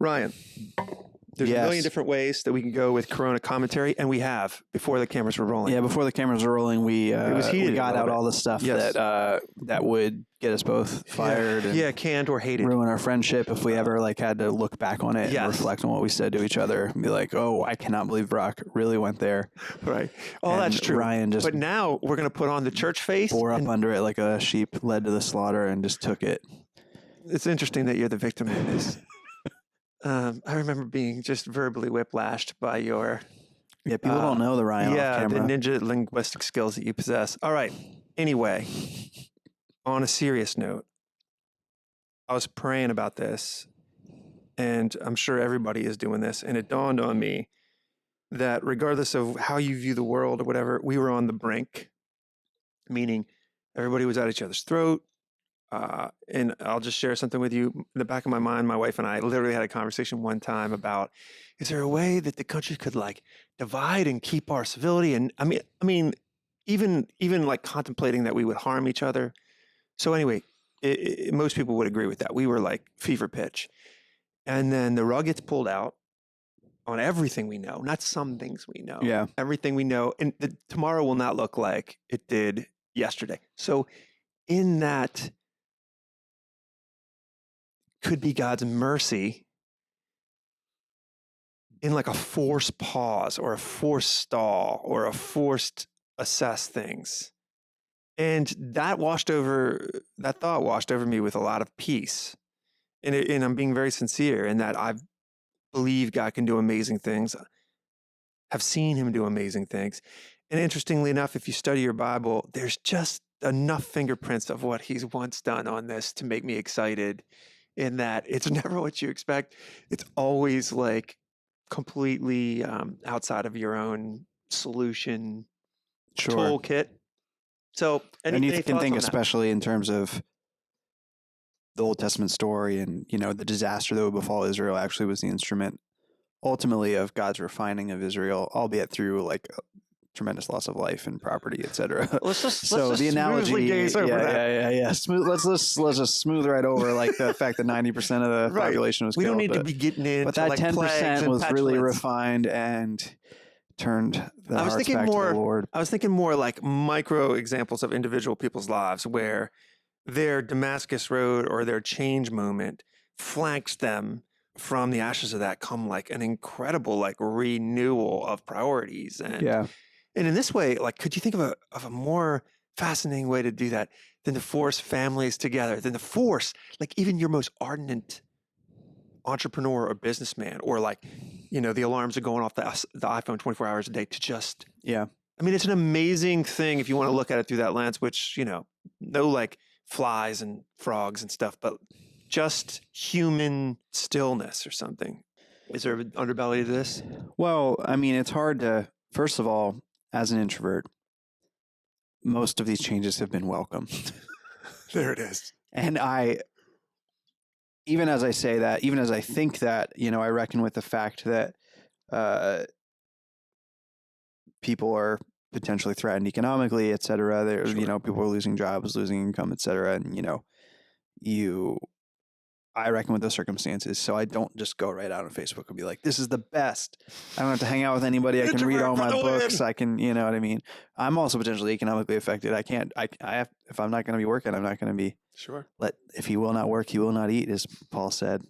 Ryan, there's a Yes. million different ways that we can go with Corona commentary, and we have before the cameras were rolling. Yeah, before the cameras were rolling, we was heated got a little out bit. all the stuff Yes. that would get us both fired and Yeah, canned or hated. ruin our friendship if we ever like had to look back on it Yes. and reflect on what we said to each other and be like, oh, I cannot believe Brock really went there. Right. Oh, And that's true. Ryan just But now we're going to put on the church face. bore up and under it like a sheep led to the slaughter and just took it. it's interesting that you're the victim in this. I remember being just verbally whiplashed by your Yeah, people don't know the Ryan off the camera. ninja linguistic skills that you possess. All right. Anyway, on a serious note, I was praying about this, and I'm sure everybody is doing this, and it dawned on me that regardless of how you view the world or whatever, we were on the brink, meaning everybody was at each other's throat. And I'll just share something with you. In the back of my mind, my wife and I literally had a conversation one time about, is there a way that the country could like divide and keep our civility? And I mean, even like contemplating that we would harm each other. So anyway, most people would agree with that. We were like fever pitch. And then the rug gets pulled out on everything we know, not some things we know. Yeah. Everything we know. And tomorrow will not look like it did yesterday. So in that could be God's mercy in like a forced pause or a forced stall or a forced assess things. And that thought washed over me with a lot of peace. And I'm being very sincere in that I believe God can do amazing things. I've seen him do amazing things. And interestingly enough, if you study your Bible, there's just enough fingerprints of what he's once done on this to make me excited in that it's never what you expect. It's always like completely outside of your own solution toolkit. So, and you any can thoughts think on that? especially in terms of the Old Testament story and, you know, the disaster that would befall Israel actually was the instrument ultimately of God's refining of Israel, albeit through like a tremendous loss of life and property, etc. Let's just the analogy, smoothly gaze over that. yeah. Let's just smooth right over like the fact that 90% of the Right. population was We killed. don't need to be getting into but that like 10% plagues and was really petulance. refined and turned the I was hearts thinking back more- to the Lord. I was thinking more like micro examples of individual people's lives where their Damascus Road or their change moment flanks them from the ashes of that come like an incredible like renewal of priorities. And Yeah. and in this way, like, could you think of a more fascinating way to do that than to force families together, than to force like even your most ardent entrepreneur or businessman, or like, you know, the alarms are going off the iPhone 24 hours a day to just, Yeah. I mean, it's an amazing thing if you want to look at it through that lens, which, you know, no like flies and frogs and stuff, but just human stillness or something. Is there an underbelly to this? Well, I mean, it's hard to, first of all, as an introvert, most of these changes have been welcome. There it is. And even as I say that, even as I think that, you know, I reckon with the fact that people are potentially threatened economically, et cetera. There's, you know, people are losing jobs, losing income, et cetera. And, you know, I reckon with those circumstances. So I don't just go right out on Facebook and be like, this is the best. I don't have to hang out with anybody. I can read all my books. I can, you know what I mean? I'm also potentially economically affected. I have, if I'm not going to be working, I'm not going to be, Sure. if he will not work, he will not eat, as Paul said.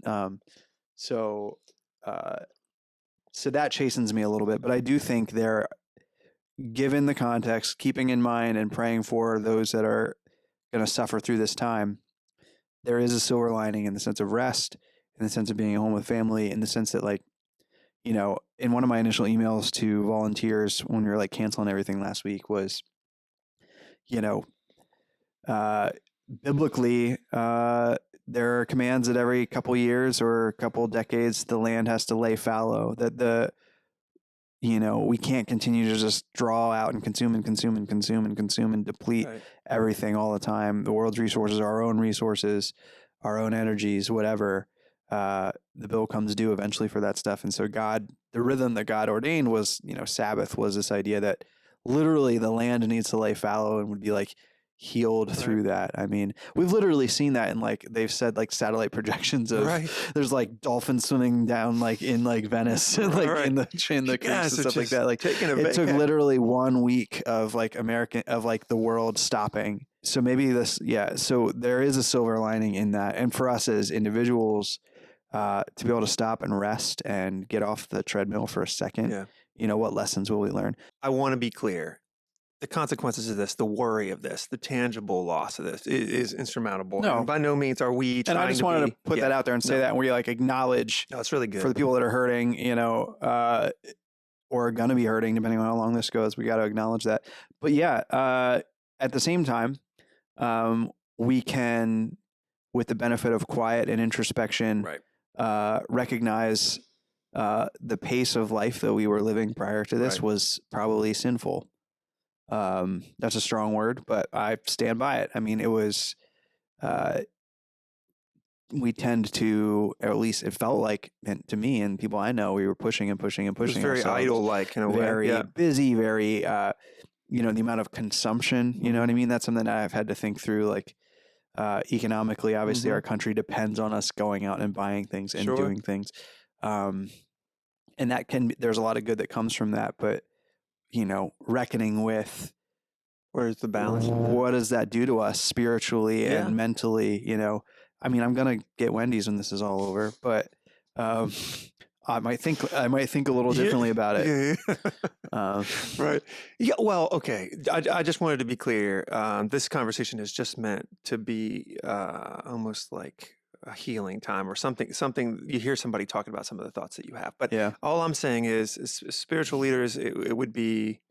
So that chastens me a little bit, but I do think given the context, keeping in mind and praying for those that are going to suffer through this time, there is a silver lining in the sense of rest, in the sense of being at home with family, in the sense that, like, you know, in one of my initial emails to volunteers when we were like canceling everything last week was, you know, biblically, there are commands that every couple years or a couple decades, the land has to lay fallow, that you know, we can't continue to just draw out and consume and deplete everything all the time. The world's resources, our own resources, our own energies, whatever. The bill comes due eventually for that stuff. And so the rhythm that God ordained was, you know, Sabbath was this idea that literally the land needs to lay fallow and would be like, healed through that. I mean, we've literally seen that in like they've said like satellite projections of there's like dolphins swimming down like in like Venice and like in the creeks and stuff like that. Like it took literally 1 week of like the world stopping. So maybe so there is a silver lining in that. And for us as individuals, to be able to stop and rest and get off the treadmill for a second, what lessons will we learn? I want to be clear. The consequences of this, the worry of this, the tangible loss of this is insurmountable. No. And by no means are we trying to And I just wanted to put that out there and say that, and we like acknowledge it's really good for the people that are hurting, or are going to be hurting, depending on how long this goes. We got to acknowledge that. But at the same time, we can, with the benefit of quiet and introspection, recognize the pace of life that we were living prior to this was probably sinful. That's a strong word, but I stand by it. I mean, it was, we tend to, or at least it felt like, and to me and people I know, we were pushing and pushing and pushing. It was very idle-like in a way. Very busy, very, the amount of consumption, you know what I mean? That's something that I've had to think through, like, economically, obviously our country depends on us going out and buying things and doing things. And there's a lot of good that comes from that, but reckoning with where's the balance? What does that do to us spiritually and mentally? I mean, I'm gonna get Wendy's when this is all over, but I might think a little differently about it. Right. Yeah. Well, okay. I just wanted to be clear. This conversation is just meant to be almost like a healing time or something you hear somebody talking about some of the thoughts that you have. But all I'm saying is spiritual leaders, it would be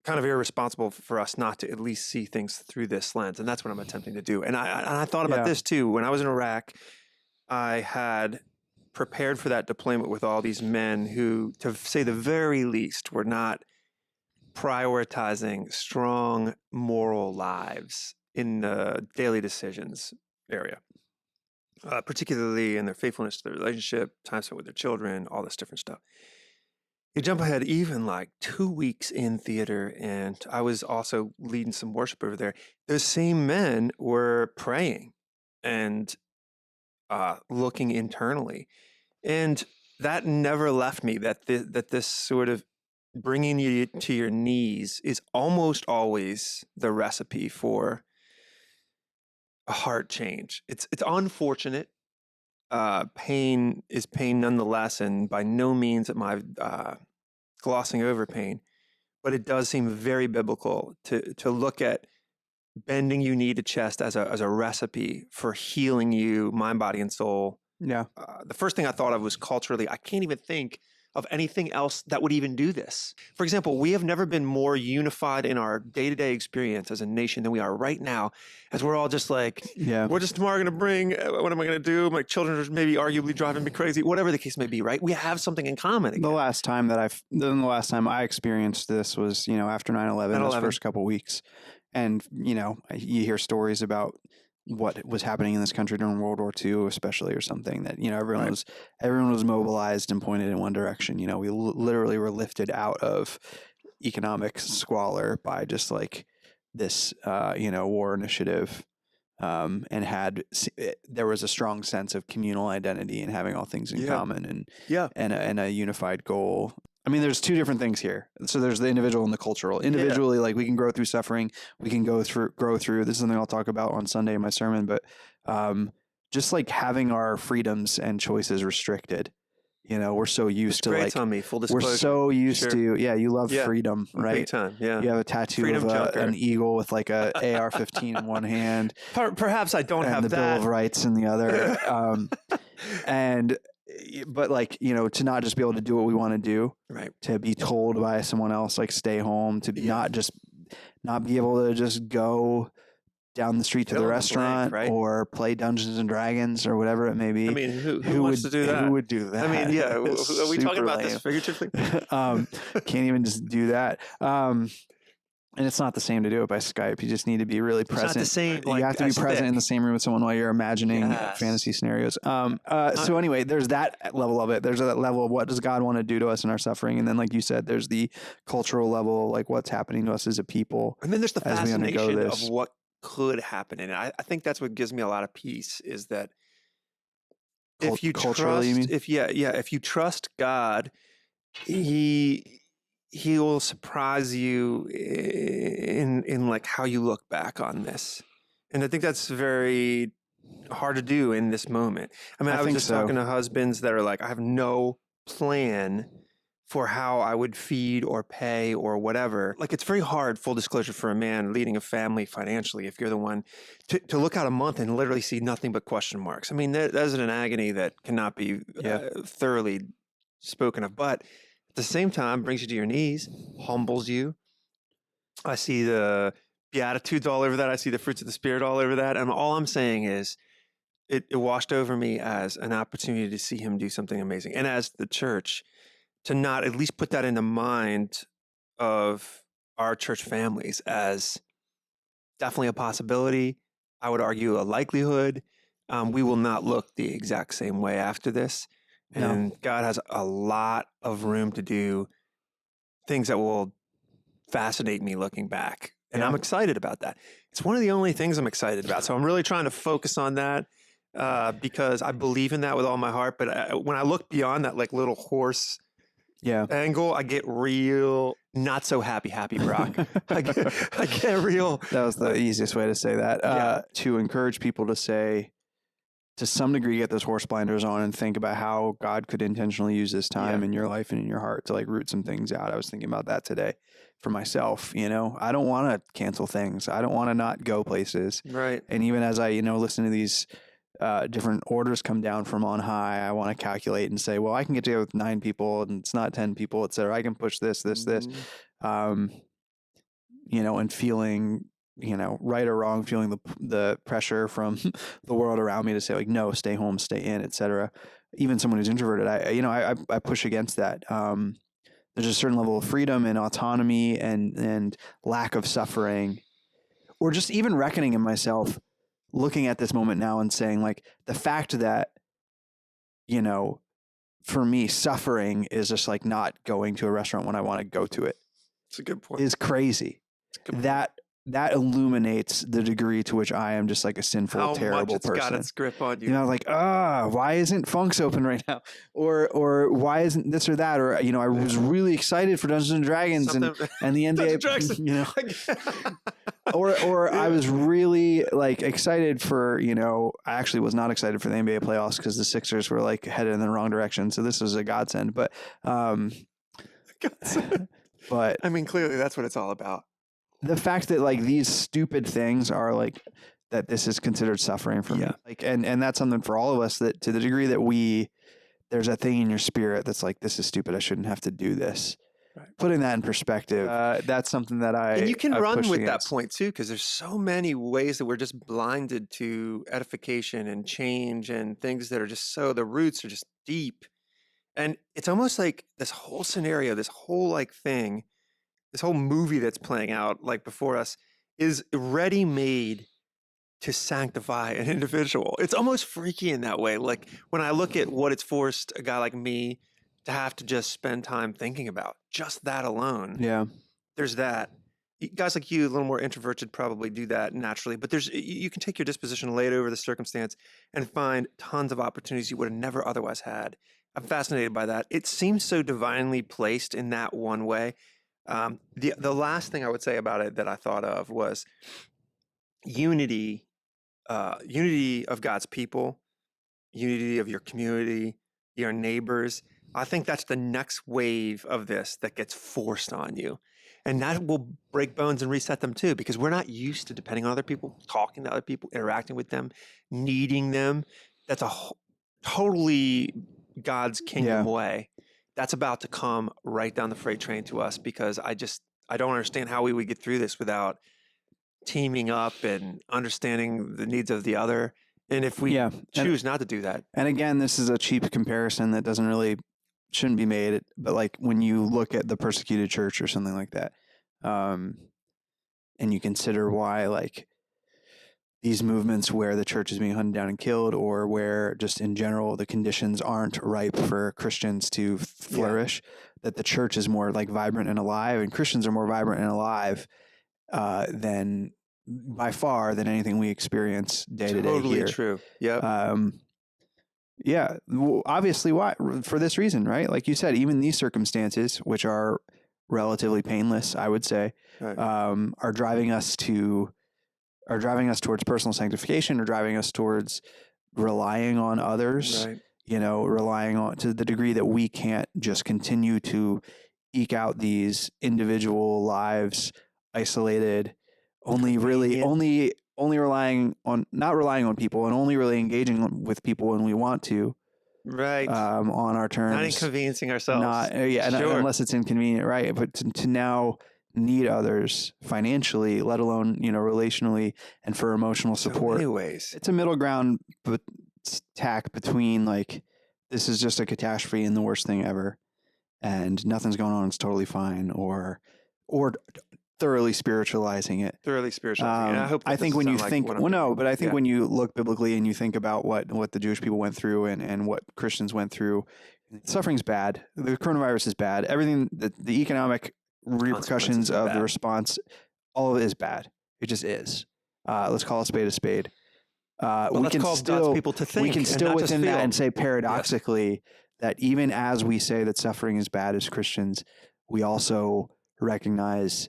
kind of irresponsible for us not to at least see things through this lens. And that's what I'm attempting to do. And I thought about this too. When I was in Iraq, I had prepared for that deployment with all these men who, to say the very least, were not prioritizing strong moral lives in the daily decisions area, particularly in their faithfulness to their relationship, time spent with their children, all this different stuff. You jump ahead even like 2 weeks in theater, and I was also leading some worship over there. Those same men were praying and looking internally. And that never left me, that this sort of bringing you to your knees is almost always the recipe for a heart change. It's unfortunate. Pain is pain nonetheless, and by no means am I glossing over pain, but it does seem very biblical to look at bending your knee to chest as a recipe for healing you, mind, body, and soul. Yeah. The first thing I thought of was culturally, I can't even think of anything else that would even do this. For example, we have never been more unified in our day-to-day experience as a nation than we are right now, as we're all just like, what is tomorrow going to bring? What am I going to do? My children are maybe arguably driving me crazy, whatever the case may be, right? We have something in common again. The last time I experienced this was, after 9/11, those first couple of weeks. And, you hear stories about what was happening in this country during World War II, especially, or something that, everyone was mobilized and pointed in one direction. We literally were lifted out of economic squalor by just like this, war initiative. And there was a strong sense of communal identity and having all things in common and a unified goal. I mean, there's two different things here. So there's the individual and the cultural. Individually, like we can grow through suffering. We can grow through. This is something I'll talk about on Sunday in my sermon. But just like having our freedoms and choices restricted. We're so used to like. On me, full disclosure. We're so used to. Yeah, you love freedom, right? Big time. Yeah. You have a tattoo of an eagle with like a AR-15 in one hand. Perhaps I don't have the that. Bill of Rights in the other. But like, to not just be able to do what we want to do, right? To be told by someone else, like stay home, to not be able to just go down the street to the restaurant or play Dungeons and Dragons or whatever it may be. I mean, who wants to do that? Who would do that? I mean, are we talking about this figuratively? Can't even just do that. And it's not the same to do it by Skype. You just need to be really It's present. not the same. You have to be present in the same room with someone while you're imagining Yes. fantasy scenarios. So anyway, there's that level of it. There's that level of what does God want to do to us in our suffering, and then, like you said, there's the cultural level, like what's happening to us as a people. And then there's the as we undergo fascination of this. what could happen. And I think that's what gives me a lot of peace is that if you Culturally, you trust, mean? if you trust God, he will surprise you in like how you look back on this. And I think that's very hard to do in this moment. I mean, I I was think just so. talking to husbands that are like, I have no plan for how I would feed or pay or whatever. Like, it's very hard, full disclosure, for a man leading a family financially, if you're the one, to look out a month and literally see nothing but question marks. I mean, that is an agony that cannot be thoroughly spoken of. But at the same time, brings you to your knees, humbles you. I see the Beatitudes all over that. I see the fruits of the Spirit all over that. And all I'm saying is, it washed over me as an opportunity to see him do something amazing. And as the church, to not at least put that in the mind of our church families as definitely a possibility. I would argue a likelihood. We will not look the exact same way after this. No. And God has a lot of room to do things that will fascinate me looking back. And Yeah. I'm excited about that. It's one of the only things I'm excited about. So I'm really trying to focus on that because I believe in that with all my heart. But when I look beyond that, like little horse angle, I get real not so happy Brock. I get real. That was the easiest way to say that. To encourage people to say, to some degree, get those horse blinders on and think about how God could intentionally use this time in your life and in your heart to like root some things out. I was thinking about that today for myself. You know, I don't want to cancel things. I don't want to not go places. Right. And even as I, listen to these different orders come down from on high, I want to calculate and say, well, I can get together with 9 people and it's not 10 people, et cetera. I can push this. And feeling, right or wrong, feeling the pressure from the world around me to say like, no, stay home, stay in, et cetera. Even someone who's introverted, I push against that. There's a certain level of freedom and autonomy and lack of suffering, or just even reckoning in myself, looking at this moment now and saying like the fact that, for me, suffering is just like not going to a restaurant when I want to go to it. It's a good point. Is crazy. That illuminates the degree to which I am just like a sinful, terrible person. Got its grip on you. Like, why isn't Funk's open right now? Or why isn't this or that? Or, I was really excited for Dungeons and Dragons and the NBA, or I was really like excited for, I actually was not excited for the NBA playoffs because the Sixers were like headed in the wrong direction. So this was a godsend, but I mean, clearly that's what it's all about. The fact that like these stupid things are like that, this is considered suffering for me. Like, and that's something for all of us, that to the degree that there's a thing in your spirit that's like, this is stupid, I shouldn't have to do this. Right. Putting that in perspective, that's something that and you can run with that point too, because there's so many ways that we're just blinded to edification and change and things that are just the roots are just deep. And it's almost like this whole scenario, this whole like thing, this whole movie that's playing out like before us is ready-made to sanctify an individual. It's almost freaky in that way. Like when I look at what it's forced a guy like me to have to just spend time thinking about, just that alone. Yeah. There's that. Guys like you, a little more introverted, probably do that naturally, but you can take your disposition, lay it over the circumstance, and find tons of opportunities you would have never otherwise had. I'm fascinated by that. It seems so divinely placed in that one way. The last thing I would say about it that I thought of was unity of God's people, unity of your community, your neighbors. I think that's the next wave of this that gets forced on you. And that will break bones and reset them too, because we're not used to depending on other people, talking to other people, interacting with them, needing them. That's totally God's kingdom way. That's about to come right down the freight train to us, because I don't understand how we would get through this without teaming up and understanding the needs of the other. And if we choose not to do that. And again, this is a cheap comparison that shouldn't be made. But like when you look at the persecuted church or something like that, and you consider why like these movements where the church is being hunted down and killed, or where just in general the conditions aren't ripe for Christians to flourish, that the church is more like vibrant and alive, and Christians are more vibrant and alive than by far than anything we experience day to day Totally here. true. Yep. Yeah, obviously, why? For this reason, right? Like you said, even these circumstances, which are relatively painless, I would say, Right. are driving us towards personal sanctification, or driving us towards relying on others. Right. You know, relying on to the degree that we can't just continue to eke out these individual lives, isolated, only relying on, not relying on people, and only really engaging with people when we want to, Right. on our terms. Not inconveniencing ourselves. Not, unless it's inconvenient, right? But to now need others financially, let alone, you know, relationally, and for emotional support. Anyways, It's a middle ground tack between like, this is just a catastrophe and the worst thing ever, and nothing's going on, it's totally fine, or thoroughly spiritualizing it. thoroughly spiritualizing. And I hope. I think when you think, but I think Yeah. when you look biblically and you think about what the Jewish people went through and what Christians went through, suffering's bad. The coronavirus is bad. Everything, the economic repercussions are of bad. the response, all of it is bad. It just is. Let's call a spade a spade. We let's can call still, God's people to think. we can and still not just within that feel. and say paradoxically that even as we say that suffering is bad as Christians, we also recognize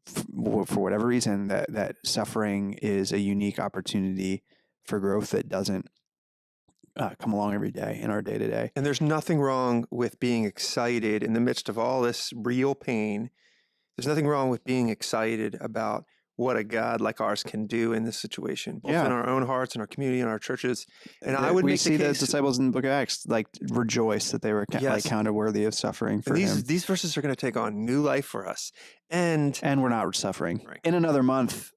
for whatever reason that suffering is a unique opportunity for growth that doesn't come along every day in our day to day. And there's nothing wrong with being excited in the midst of all this real pain. There's nothing wrong with being excited about what a God like ours can do in this situation, both Yeah. in our own hearts, in our community, in our churches. And I would we make see the the case, disciples in the book of Acts like rejoice that they were like Yes. counted worthy of suffering for and him. these verses are going to take on new life for us. And And we're not suffering. Right. In another month,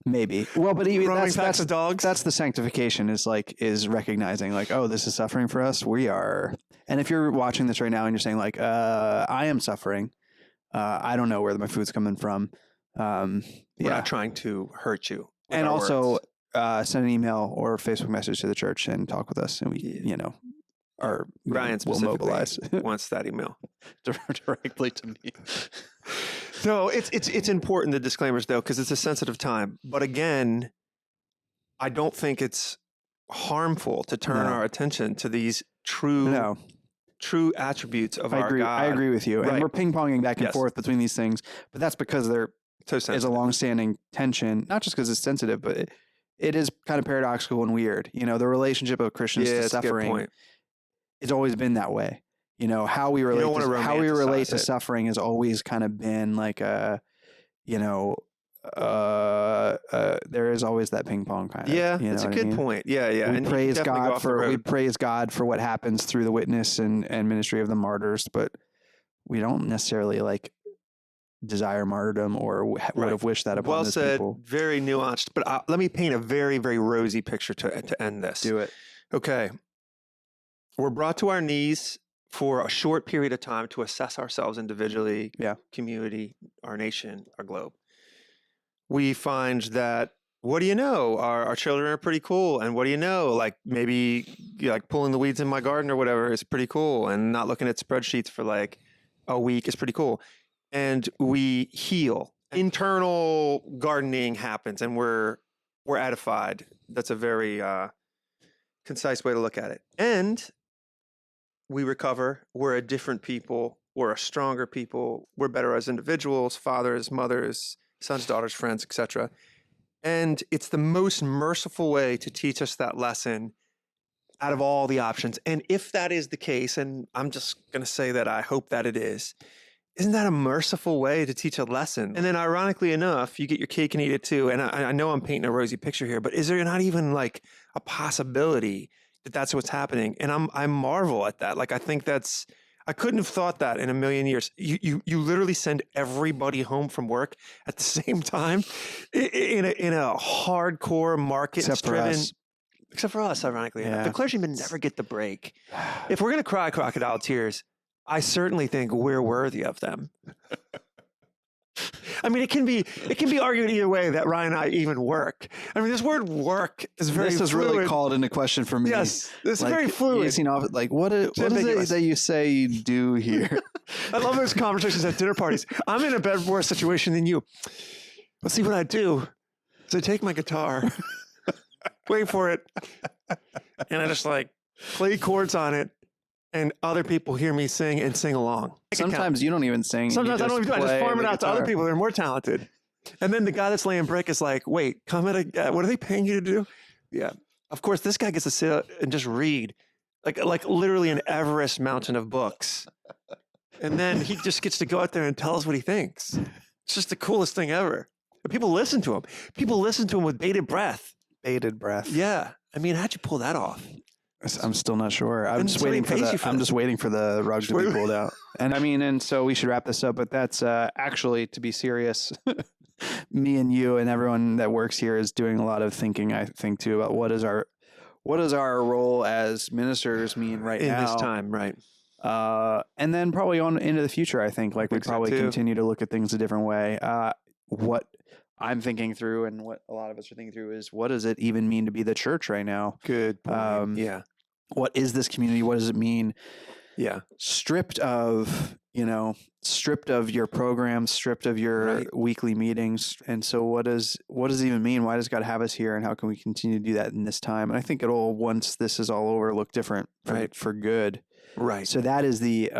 maybe. Well, but even roaming that's packs of dogs. that's the sanctification, is recognizing like, oh, this is suffering for us. We are. And if you're watching this right now and you're saying like, I am suffering, I don't know where my food's coming from. We're Yeah. not trying to hurt you. with And our also words. send an email or a Facebook message to the church and talk with us, and we, Yeah. you know, or Ryan will specifically mobilize wants that email. directly to me. No, it's important, the disclaimers, though, because it's a sensitive time. But again, I don't think it's harmful to turn No. our attention to these true No, attributes of I our agree. God. I agree with you. And Right. we're ping ponging back and Yes. forth between these things, but that's because there So is a sensitive. long-standing tension, not just because it's sensitive, but it is kind of paradoxical and weird. You know, the relationship of Christians Yeah, to it's a good suffering, point. it's always been that way. You know, how we don't relate wanna to romanticize it. suffering has always kind of been like a, you know, there is always that ping pong kind of. Yeah, you know it's a what I good mean? point. Yeah, yeah. We and you praise definitely go God off the road. praise God for what happens through the witness and ministry of the martyrs, but we don't necessarily like desire martyrdom or would Right. have wished that upon Well those said, people. very nuanced. But let me paint a very, very rosy picture to end this. Do it. Okay. We're brought to our knees for a short period of time to assess ourselves individually, Yeah. community, our nation, our globe. We find that, what do you know? Our children are pretty cool. And what do you know? Like maybe like pulling the weeds in my garden or whatever is pretty cool. And not looking at spreadsheets for like a week is pretty cool. And we heal. Internal gardening happens and we're edified. That's a very concise way to look at it. And we recover. We're a different people. We're a stronger people. We're better as individuals, fathers, mothers, sons, daughters, friends, etc. And it's the most merciful way to teach us that lesson out of all the options. And if that is the case, and I'm just going to say that I hope that it is, isn't that a merciful way to teach a lesson? And then ironically enough, you get your cake and eat it too. And I know I'm painting a rosy picture here, but is there not even like a possibility that that's what's happening? And I marvel at that. Like, I think I couldn't have thought that in a million years. You literally send everybody home from work at the same time in a hardcore market-driven. Except for us, ironically enough. The clergymen never get the break. If we're going to cry crocodile tears, I certainly think we're worthy of them. I mean, it can be argued either way that Ryan and I even work. I mean, this word "work" is very. This is fluid. really called into question for me. Yes, it's like, very fluid. Like what is it that you say you do here? I love those conversations at dinner parties. I'm in a better worse situation than you. Let's see what I do. So I take my guitar, wait for it, and I just like play chords on it, and other people hear me sing and sing along. Sometimes you don't even sing. Sometimes I don't even do it. I just farm it out to other guitar. people that are more talented. And then the guy that's laying brick is like, wait, come at what are they paying you to do? Yeah. Of course, this guy gets to sit and just read like literally an Everest mountain of books. And then he just gets to go out there and tell us what he thinks. It's just the coolest thing ever. But people listen to him. People listen to him with bated breath. Bated breath. Yeah. I mean, how'd you pull that off? I'm still not sure. I'm And just somebody waiting for pays the. you for I'm that. just waiting for the rug to be pulled out. And I mean, and so we should wrap this up. But that's actually, to be serious, me and you and everyone that works here is doing a lot of thinking. I think too about what does our role as ministers mean right In now this time, right. and then probably on into the future. I think like we think so, probably too. continue to look at things a different way. What I'm thinking through and what a lot of us are thinking through is what does it even mean to be the church right now? Good point. Yeah. What is this community? What does it mean? Yeah. Stripped of your programs, stripped of your Right. weekly meetings. And so what does it even mean? Why does God have us here? And how can we continue to do that in this time? And I think it'll, once this is all over, look different for good. Right. So that is the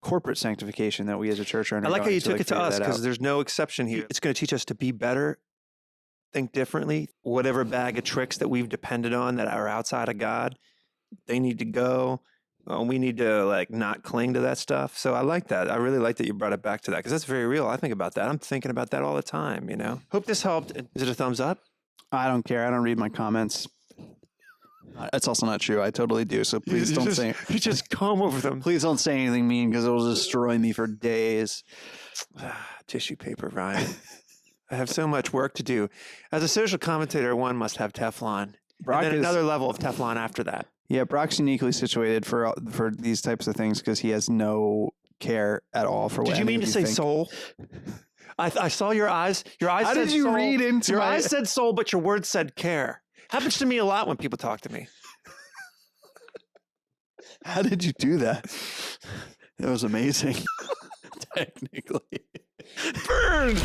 corporate sanctification that we as a church are I undergoing. like how you to, took it to figure us that because out. there's no exception here. It's going to teach us to be better, think differently. Whatever bag of tricks that we've depended on that are outside of God, they need to go. We need to like not cling to that stuff. So I like that. I really like that you brought it back to that because that's very real. I think about that. I'm thinking about that all the time. Hope this helped. Is it a thumbs up? I don't care. I don't read my comments. That's also not true. I totally do. So please don't say. You just comb over them. Please don't say anything mean because it'll destroy me for days. Tissue paper, Ryan. I have so much work to do. As a social commentator, one must have Teflon. Brock and then is- another level of Teflon after that. Yeah, Brock's uniquely situated for these types of things because he has no care at all for what. Did you any mean of to say think. soul? I saw your eyes. Your eyes How said did you soul. read into Your my- eyes said soul, but your words said care. Happens to me a lot when people talk to me. How did you do that? It was amazing. Technically. Burned.